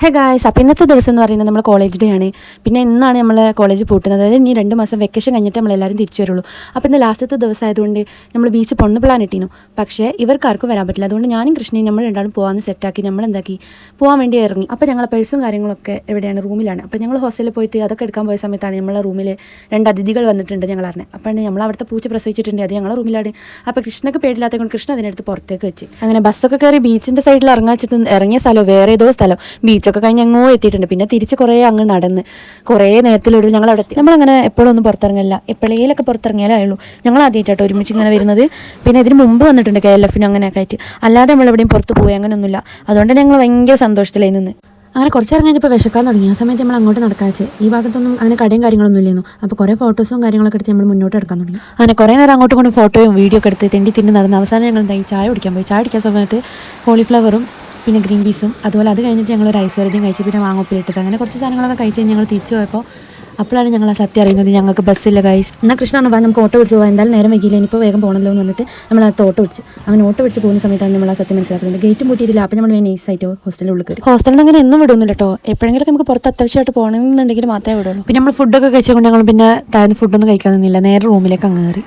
Hey guys, അപ്പോൾ ഇന്നത്തെ ദിവസം എന്ന് പറയുന്നത് നമ്മൾ കോളേജ് ഡേ ആണ്. പിന്നെ ഇന്നാണ് നമ്മൾ കോളേജ് പൂട്ടുന്നത്. അതായത് ഇനി 2 മാസം വെക്കേഷൻ കഴിഞ്ഞിട്ട് നമ്മളെല്ലാവരും തിരിച്ചു വരുള്ളൂ. അപ്പോൾ ഇന്ന് ലാസ്റ്റത്തെ ദിവസം ആയതുകൊണ്ട് നമ്മൾ ബീച്ച് പൊണ്ണ് പ്ലാൻ ഇട്ടിരുന്നു. പക്ഷേ ഇവർക്കാർക്കും വരാൻ പറ്റില്ല. അതുകൊണ്ട് ഞാനും കൃഷ്ണയും നമ്മൾ രണ്ടാളും പോകാമെന്ന് സെറ്റാക്കി നമ്മളെന്താക്കി പോകാൻ വേണ്ടി ഇറങ്ങി. അപ്പോൾ ഞങ്ങളെ പേഴ്സും കാര്യങ്ങളൊക്കെ എവിടെയാണ്, റൂമിലാണ്. അപ്പോൾ ഞങ്ങൾ ഹോസ്റ്റലിൽ പോയിട്ട് അതൊക്കെ എടുക്കാൻ പോയ സമയത്താണ് നമ്മളെ റൂമിൽ 2 അതിഥികൾ വന്നിട്ടുണ്ട് ഞങ്ങൾ അറിഞ്ഞത്. അപ്പോൾ നമ്മൾ അവിടുത്തെ പൂച്ച പ്രസവിച്ചിട്ടുണ്ട്, അത് ഞങ്ങളെ റൂമിലാണ്. അപ്പോൾ കൃഷ്ണക്ക് പേടില്ലാത്തത് കൊണ്ട് കൃഷ്ണ അതിനടുത്ത് പുറത്തേക്ക് വെച്ച് അങ്ങനെ ബസ്സൊക്കെ കയറി ബീച്ചിൻ്റെ സൈഡിൽ ഇറങ്ങിയ സ്ഥലം വേറെ ഏതോ സ്ഥലം ബീച്ചൊക്കെ കഴിഞ്ഞ് അങ്ങോ എത്തിയിട്ടുണ്ട്. പിന്നെ തിരിച്ച് കുറേ അങ്ങ് നടന്ന് കുറേ നേരത്തിലൊരു ഞങ്ങൾ അവിടെ എത്തി. നമ്മളങ്ങനെ എപ്പോഴൊന്നും പുറത്തിറങ്ങില്ല, എപ്പോഴേലൊക്കെ പുറത്തിറങ്ങിയാലേ ആയുള്ളൂ. ഞങ്ങൾ ആദ്യമായിട്ടോ ഒരുമിച്ച് ഇങ്ങനെ വരുന്നത്. പിന്നെ ഇതിന് മുമ്പ് വന്നിട്ടുണ്ട് KLF അങ്ങനെയൊക്കെ ആയിട്ട്, അല്ലാതെ നമ്മളെവിടെയും പുറത്ത് പോയി അങ്ങനെയൊന്നുമില്ല. അതുകൊണ്ട് ഞങ്ങൾ ഭയങ്കര സന്തോഷത്തിലായി നിന്ന്. അങ്ങനെ കുറച്ച് ഇറങ്ങിയപ്പോൾ വിശക്കാൻ തുടങ്ങി. ആ സമയത്ത് നമ്മൾ അങ്ങോട്ട് നടക്കാച്ച് ഈ ഭാഗത്തൊന്നും അങ്ങനെ കടയും കാര്യങ്ങളൊന്നും ഇല്ലായിരുന്നു. അപ്പോൾ കുറേ ഫോട്ടോസും കാര്യങ്ങളൊക്കെ എടുത്ത് നമ്മൾ മുന്നോട്ട് എടുക്കാൻ തുടങ്ങി. അങ്ങനെ കുറേ നേരം അങ്ങോട്ടും ഇങ്ങോട്ടും ഫോട്ടോയും വീഡിയോ ഒക്കെ എടുത്ത് തിണ്ടി നടന്ന് അവസാനം ഞങ്ങൾ എന്തായി ചായ കുടിക്കാൻ പോയി. ചായ കുടിക്കാൻ സമയത്ത് കോളിഫ്ലവറും പിന്നെ ഗ്രീൻ പീസും അതുപോലെ അത് കഴിഞ്ഞിട്ട് ഞങ്ങൾ ഒരു ഐസ് വരതിയും കഴിച്ച് പിന്നെ മാങ്ങോപ്പിലിട്ടത് അങ്ങനെ കുറച്ച് സാധനങ്ങളൊക്കെ കഴിച്ച് ഞങ്ങൾ തിരിച്ചു പോയപ്പോൾ അപ്പോഴാണ് ഞങ്ങൾ ആ സത്യം അറിയുന്നത് ഞങ്ങൾക്ക് ബസ്സില്ല ഗൈസ്. എന്നാൽ കൃഷ്ണ പറഞ്ഞാൽ നമുക്ക് ഓട്ടോ പിടിച്ച് പോകാം, എന്തായാലും നേരം വൈകിയില്ല, ഇനിയിപ്പോൾ വേഗം പോകണമല്ലോ എന്ന് പറഞ്ഞിട്ട് നമ്മൾ അടുത്ത് ഓട്ടോ പിടിച്ച് അങ്ങനെ ഓട്ടോ പിടിച്ച് പോകുന്ന സമയത്താണ് നമ്മൾ ആ സത്യം മനസ്സിലാക്കുന്നത്. ഗേറ്റും പൂട്ടിയിട്ടില്ല. അപ്പോൾ നമ്മൾ നൈസായിട്ട് ഹോസ്റ്റലിൽ ഉള്ളിൽ കയറി. ഹോസ്റ്റലിൽ നിന്ന് അങ്ങനെ ഒന്നും വിടുന്നില്ല കേട്ടോ, എപ്പോഴെങ്കിലും നമുക്ക് പുറത്ത് അത്യാവശ്യമായിട്ട് പോകണമെന്നുണ്ടെങ്കിൽ മാത്രമേ വിടുള്ളൂ. പിന്നെ നമ്മൾ ഫുഡൊക്കെ കഴിച്ചുകൊണ്ട് ഞങ്ങൾ പിന്നെ താഴ്ന്ന് ഫുഡൊന്നും കഴിക്കാൻ നിന്നില്ല, നേരെ റൂമിലേക്ക് അങ്ങ് കയറി.